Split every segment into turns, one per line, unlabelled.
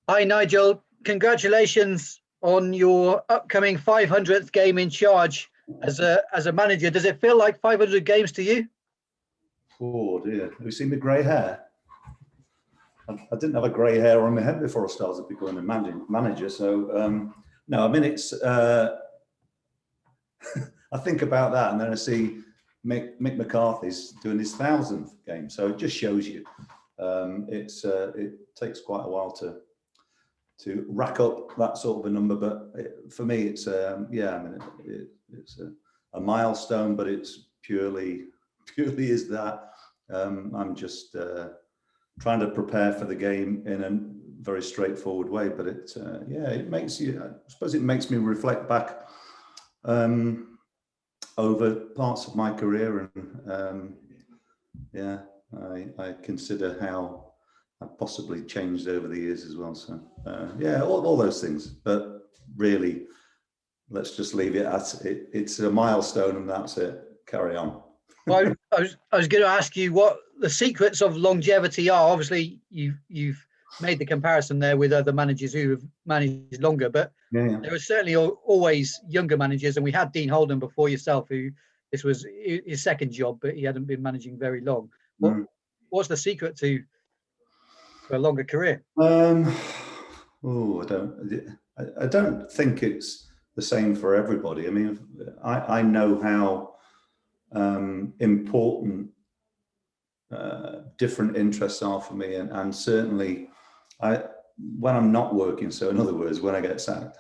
Hi, Nigel. Congratulations on your upcoming 500th game in charge as a manager. Does it feel like 500 games to you?
Oh dear, have you seen the grey hair? I didn't have a grey hair on my head before I started becoming a manager. So no, I mean I think about that, and then I see Mick McCarthy's doing his 1,000th game. So it just shows you it takes quite a while to rack up that sort of a number. But for me, it's yeah, I mean it's a milestone, but it's purely is that. I'm just trying to prepare for the game in a very straightforward way. But yeah, it makes you. I suppose it makes me reflect back over parts of my career, and yeah, I consider how I've possibly changed over the years as well. So yeah, all those things. But really, let's just leave it at it. It's a milestone, and that's it. Carry on.
Well, I was going to ask you what the secrets of longevity are. Obviously, you've made the comparison there with other managers who have managed longer, but
Yeah.
there were certainly always younger managers, and we had Dean Holden before yourself, who this was his second job, but he hadn't been managing very long. What's the secret to a longer career?
Oh, I don't think it's the same for everybody. I mean, I know how important different interests are for me, and certainly when I'm not working. So in other words, when I get sacked,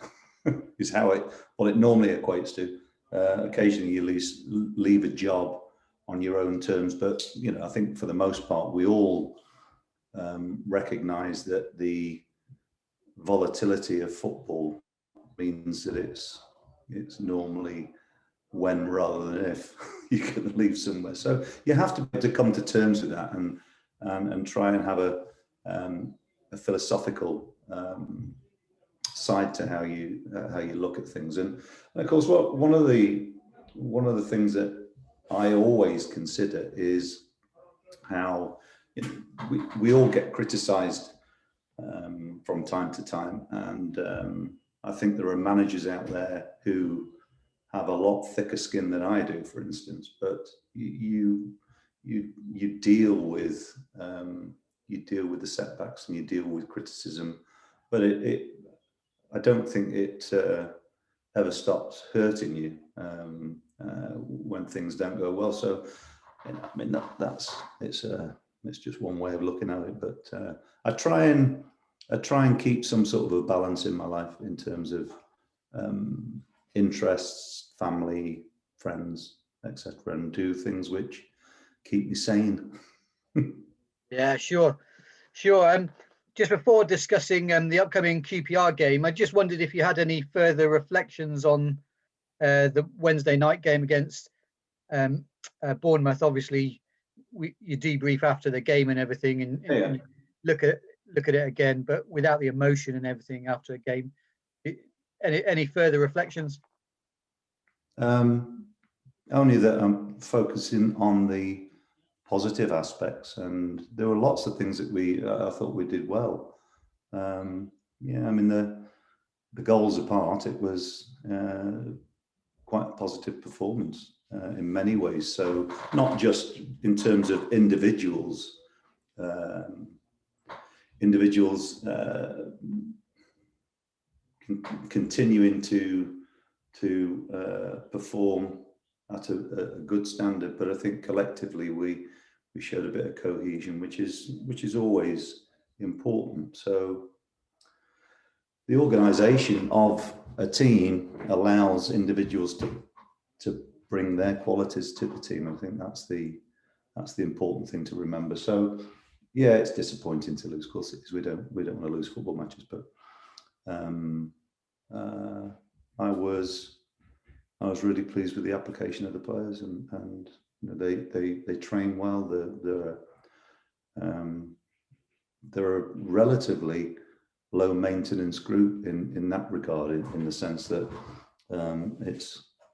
is how what it normally equates to. Occasionally, you leave a job on your own terms, but I think for the most part, we all recognise that the volatility of football means that it's normally when rather than if you're going to leave somewhere. So you have to be able to come to terms with that and try and have a philosophical side to how you look at things. And of course, one of the things that I always consider is how we all get criticised from time to time, and I think there are managers out there who have a lot thicker skin than I do, for instance. But you deal with the setbacks, and you deal with criticism, but I don't think it ever stops hurting you when things don't go well. So I mean it's just one way of looking at it. But I try and keep some sort of a balance in my life in terms of interests, family, friends, etc., and do things which keep me sane.
Yeah, sure. Just before discussing the upcoming QPR game, I just wondered if you had any further reflections on the Wednesday night game against Bournemouth. Obviously, you debrief after the game and everything, and look at it again, but without the emotion and everything after a game. Any further reflections?
Only that I'm focusing on the positive aspects, and there were lots of things that I thought we did well. Yeah, I mean the goals apart, it was quite a positive performance in many ways. So not just in terms of individuals continuing to perform at a good standard, but I think collectively we showed a bit of cohesion, which is always important. So the organisation of a team allows individuals to bring their qualities to the team. I think that's the important thing to remember. So yeah, it's disappointing to lose, of course, because we don't want to lose football matches, but I was really pleased with the application of the players, and they train well. They're a relatively low maintenance group in that regard, in the sense that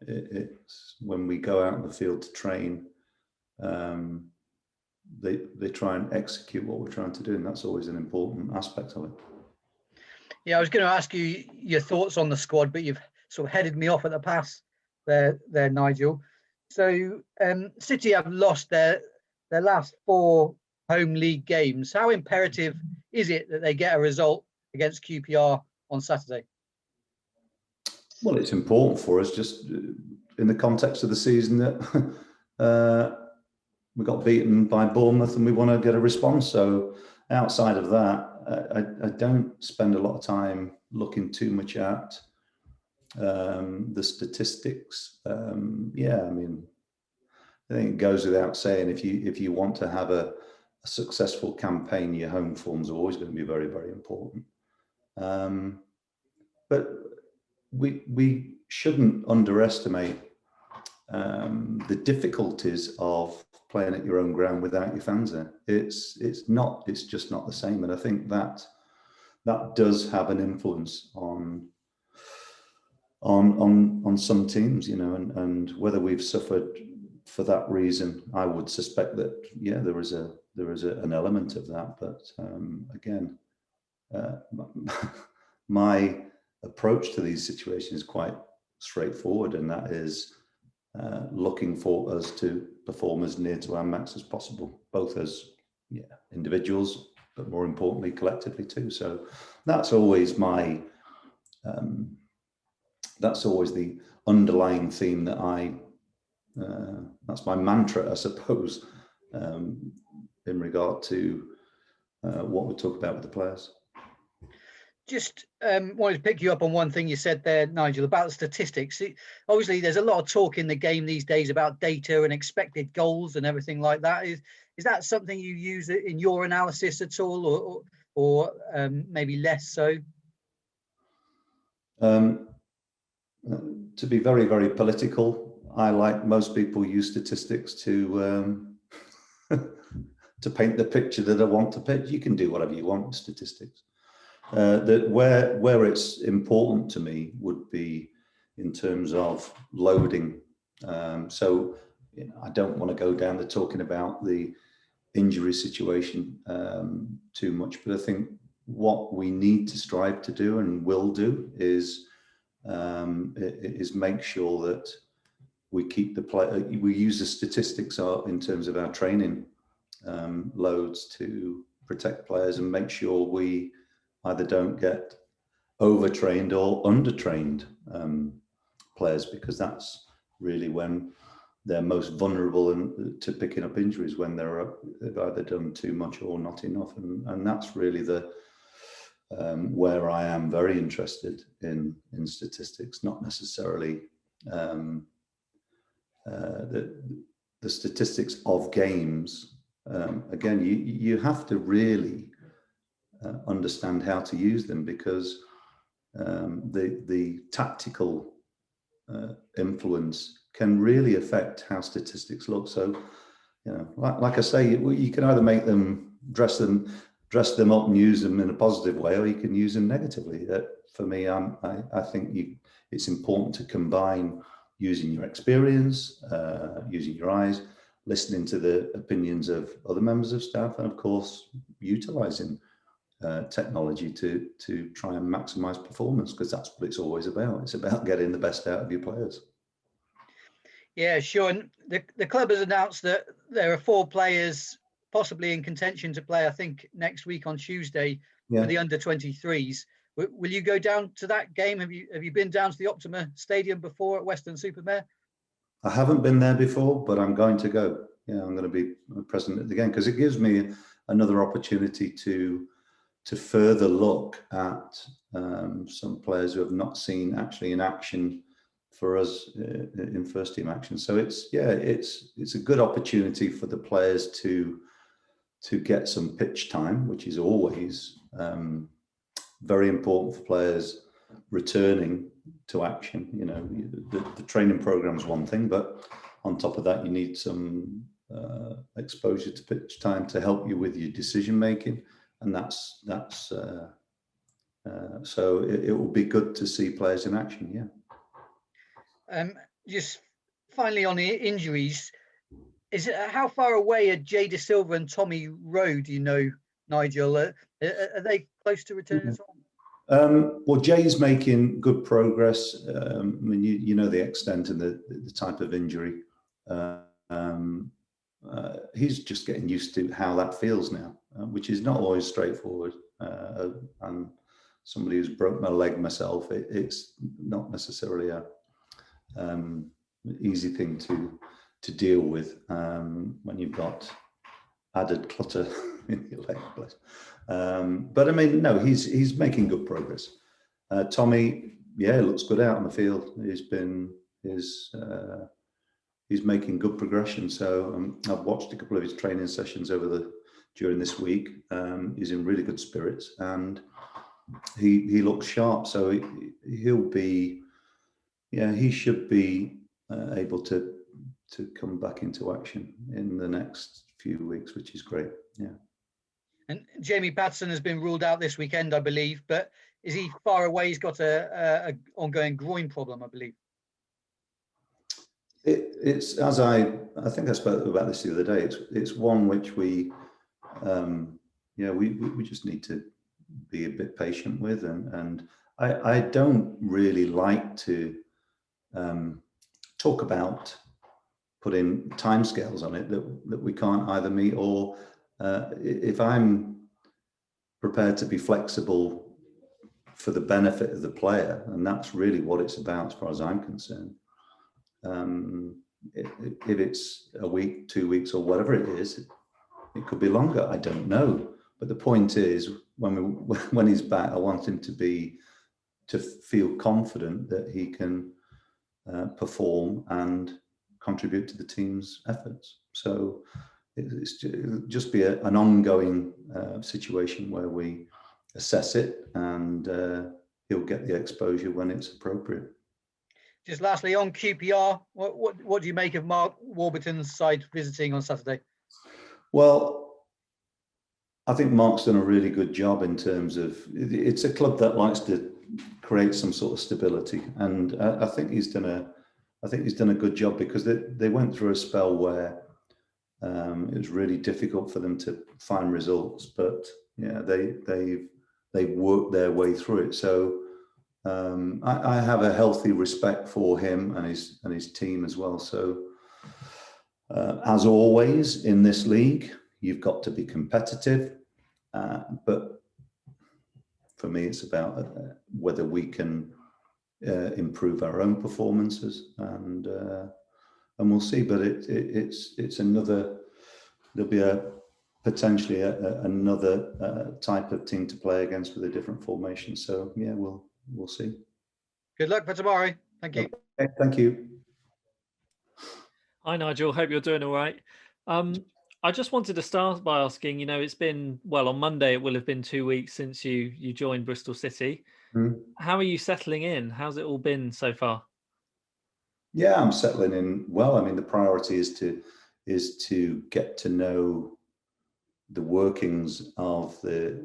it's when we go out in the field to train, they try and execute what we're trying to do, and that's always an important aspect of it.
Yeah, I was going to ask you your thoughts on the squad, but you've sort of headed me off at the pass there, Nigel. So City have lost their last 4 home league games. How imperative is it that they get a result against QPR on Saturday?
Well, it's important for us, just in the context of the season, that we got beaten by Bournemouth and we want to get a response. So outside of that, I don't spend a lot of time looking too much at the statistics. Yeah, I mean, I think it goes without saying, if you want to have a successful campaign, your home forms are always going to be very, very important. But we shouldn't underestimate the difficulties of playing at your own ground without your fans there. It's just not the same, and I think that does have an influence on some teams, you know, and whether we've suffered for that reason, I would suspect that there is an element of that. But again, my approach to these situations is quite straightforward, and that is looking for us to perform as near to our max as possible, both as individuals, but more importantly collectively too. So that's always my that's always the underlying theme that that's my mantra, I suppose, in regard to what we talk about with the players.
Just wanted to pick you up on one thing you said there, Nigel, about statistics. Obviously, there's a lot of talk in the game these days about data and expected goals and everything like that. Is that something you use in your analysis at all, or maybe less so?
To be very, very political, I, like most people, use statistics to to paint the picture that I want to paint. You can do whatever you want with statistics. That where it's important to me would be in terms of loading. So I don't want to go down the talking about the injury situation too much, but I think what we need to strive to do and will do is make sure that we keep the play. We use the statistics in terms of our training loads to protect players and make sure we either don't get overtrained or undertrained players, because that's really when they're most vulnerable to picking up injuries, when they've either done too much or not enough, and that's really the where I am very interested in statistics, not necessarily the statistics of games. Again, you have to really understand how to use them, because the tactical influence can really affect how statistics look. So, you know, like I say, you can either make them dress them up and use them in a positive way, or you can use them negatively. For me, I think it's important to combine using your experience, using your eyes, listening to the opinions of other members of staff, and of course, utilizing technology to try and maximize performance, because that's what it's always about. It's about getting the best out of your players.
Yeah, sure. And the club has announced that there are 4 players possibly in contention to play, I think, next week on Tuesday for the under-23s. Will you go down to that game? Have you been down to the Optima Stadium before at Weston-super-Mare?
I haven't been there before, but I'm going to go. Yeah, I'm going to be present at the game, because it gives me another opportunity to further look at some players who have not seen actually in action for us in first team action. So it's a good opportunity for the players to get some pitch time, which is always very important for players returning to action. You know, the training program is one thing, but on top of that, you need some exposure to pitch time to help you with your decision making, and that's so it will be good to see players in action. Yeah.
Just finally on the injuries, how far away are Jay De Silva and Tommy Rowe, do you know, Nigel? Are they close to returning as well?
Well, Jay's making good progress. I mean, you know the extent and the type of injury. He's just getting used to how that feels now, which is not always straightforward. And somebody who's broke my leg myself, it's not necessarily a easy thing to deal with when you've got added clutter in your leg. But I mean, no, he's making good progress. Tommy, yeah, looks good out on the field. He's making good progression. So I've watched a couple of his training sessions during this week. He's in really good spirits and he looks sharp. So he should be able to come back into action in the next few weeks, which is great. Yeah.
And Jamie Patterson has been ruled out this weekend, I believe, but is he far away? He's got a ongoing groin problem, I believe.
It's as I think I spoke about this the other day. It's one which we just need to be a bit patient with, and I don't really like to talk about putting timescales on it that we can't either meet, or if I'm prepared to be flexible for the benefit of the player, and that's really what it's about as far as I'm concerned. If it's a week, 2 weeks, or whatever it is, it could be longer. I don't know. But the point is, when he's back, I want him to feel confident that he can perform and contribute to the team's efforts. So it'll just be an ongoing situation where we assess it, and he'll get the exposure when it's appropriate.
Just lastly, on QPR, what do you make of Mark Warburton's side visiting on Saturday?
Well, I think Mark's done a really good job in terms of, it's a club that likes to create some sort of stability, and I think he's done a good job, because they went through a spell where it was really difficult for them to find results, but yeah, they've worked their way through it. So I have a healthy respect for him and his team as well. So as always in this league, you've got to be competitive, but for me, it's about whether we can improve our own performances, and we'll see. But it's another. There'll be potentially another type of team to play against with a different formation. So yeah, we'll see.
Good luck for tomorrow. Thank you.
Okay, thank you.
Hi, Nigel. Hope you're doing all right. I just wanted to start by asking, it's been, well, on Monday, it will have been 2 weeks since you joined Bristol City. How are you settling in? How's it all been so far? Yeah,
I'm settling in well. I mean, the priority is to get to know the workings of the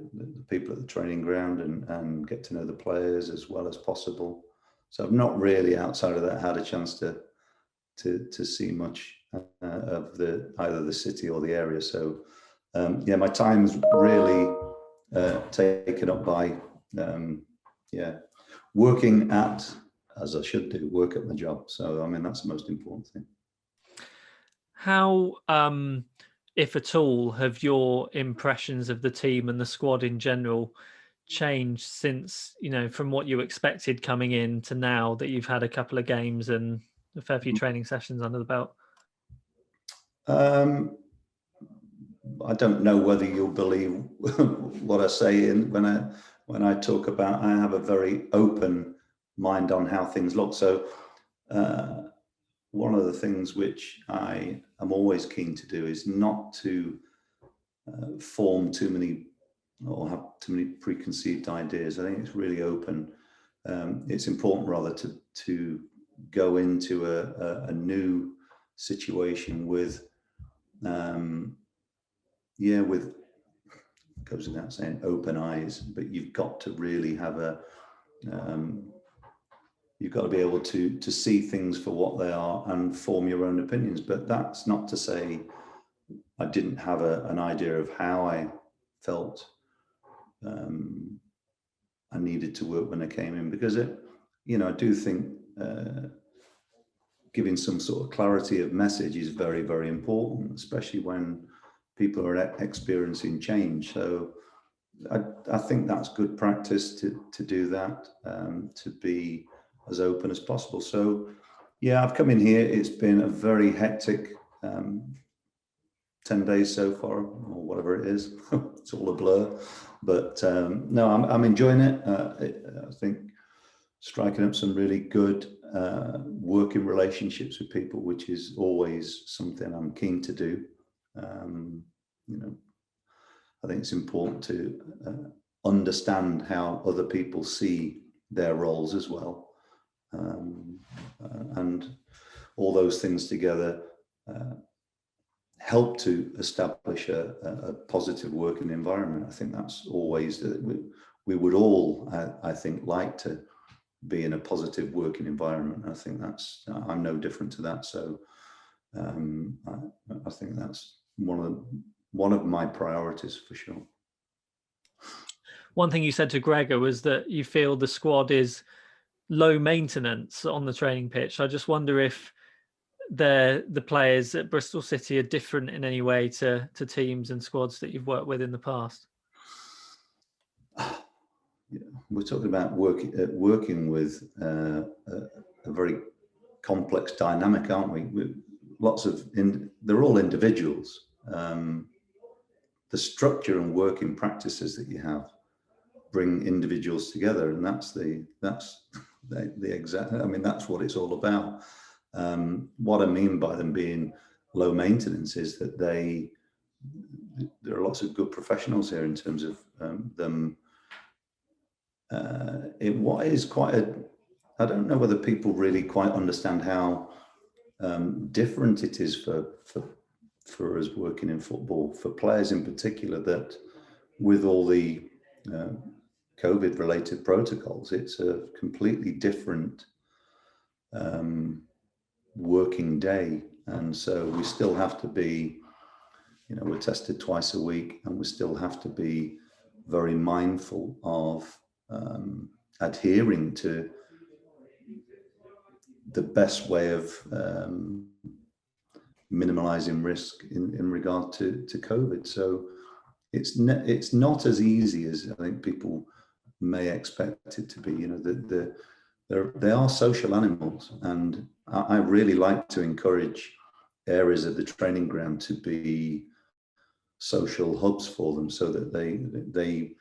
people at the training ground and get to know the players as well as possible. So I've not really, outside of that, had a chance to see much of either the city or the area. So my time's really taken up by working at, as I should do, work at my job. So I mean, that's the most important thing.
How, if at all, have your impressions of the team and the squad in general changed since, from what you expected coming in to now that you've had a couple of games and a fair few training sessions under the belt?
I don't know whether you'll believe what I say when I talk about, I have a very open mind on how things look. So one of the things which I am always keen to do is not to form too many or have too many preconceived ideas. I think it's really open. It's important rather to go into a new situation with goes without saying, open eyes, but you've got to really have you've got to be able to see things for what they are and form your own opinions. But that's not to say I didn't have an idea of how I felt I needed to work when I came in, because I do think giving some sort of clarity of message is very, very important, especially when people are experiencing change. So I think that's good practice to do that, to be as open as possible. So yeah, I've come in here. It's been a very hectic 10 days so far, or whatever it is. It's all a blur, but no, I'm enjoying it. I think striking up some really good working relationships with people, which is always something I'm keen to do. I think it's important to understand how other people see their roles as well. And all those things together help to establish a positive working environment. I think that's always, we would all, I think, like to be in a positive working environment. I think I'm no different to that. So I think that's one of my priorities for sure.
One thing you said to Gregor was that you feel the squad is low maintenance on the training pitch. I just wonder if the players at Bristol City are different in any way to teams and squads that you've worked with in the past.
Yeah, we're talking about working with a very complex dynamic, aren't we? They're all individuals. The structure and working practices that you have bring individuals together, and that's the exact. I mean, that's what it's all about. What I mean by them being low maintenance is that there are lots of good professionals here in terms of them. What is quite I don't know whether people really quite understand how different it is for us working in football, for players in particular, that with all the COVID related protocols, it's a completely different working day. And so we still have to be, we're tested twice a week, and we still have to be very mindful of adhering to the best way of minimalizing risk in regard to COVID. So it's not as easy as I think people may expect it to be. They are social animals, and I really like to encourage areas of the training ground to be social hubs for them, so that they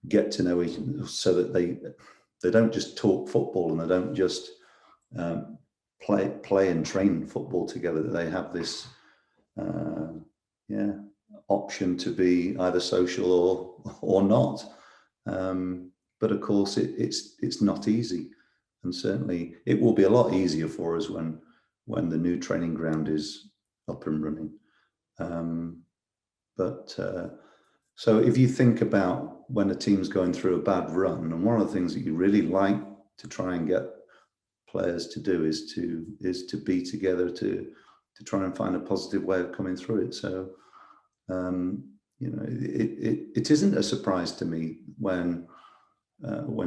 get to know each other, so that they don't just talk football, and they don't just play and train football together. They have this option to be either social or not. But of course, it's not easy, and certainly it will be a lot easier for us when the new training ground is up and running. So if you think about when a team's going through a bad run, and one of the things that you really like to try and get players to do is to be together, to try and find a positive way of coming through it. So it isn't a surprise to me when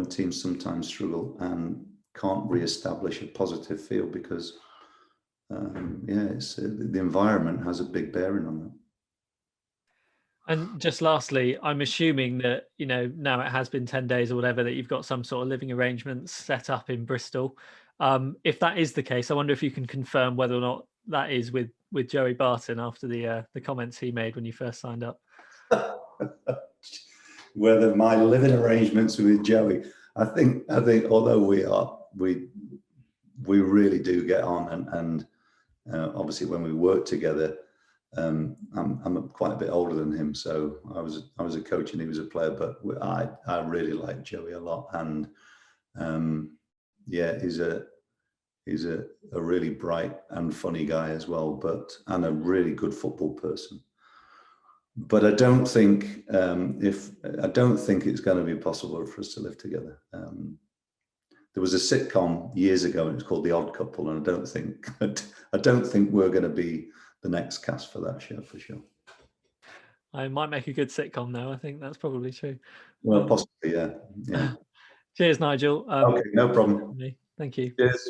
teams sometimes struggle and can't re-establish a positive feel, because the environment has a big bearing on that.
And just lastly, I'm assuming that, now it has been 10 days or whatever, that you've got some sort of living arrangements set up in Bristol. If that is the case, I wonder if you can confirm whether or not that is with Joey Barton after the comments he made when you first signed up.
Whether my living arrangements with Joey, I think although we really do get on, and obviously when we work together, I'm quite a bit older than him, so I was a coach and he was a player, but I really like Joey a lot, and he's a really bright and funny guy as well, and a really good football person. But I don't think it's going to be possible for us to live together. There was a sitcom years ago, and it was called The Odd Couple, and I don't think we're going to be the next cast for that show, for sure.
I might make a good sitcom now. I think that's probably true.
Well, possibly, yeah.
Cheers, Nigel.
Okay, no problem.
Thank you.
Cheers.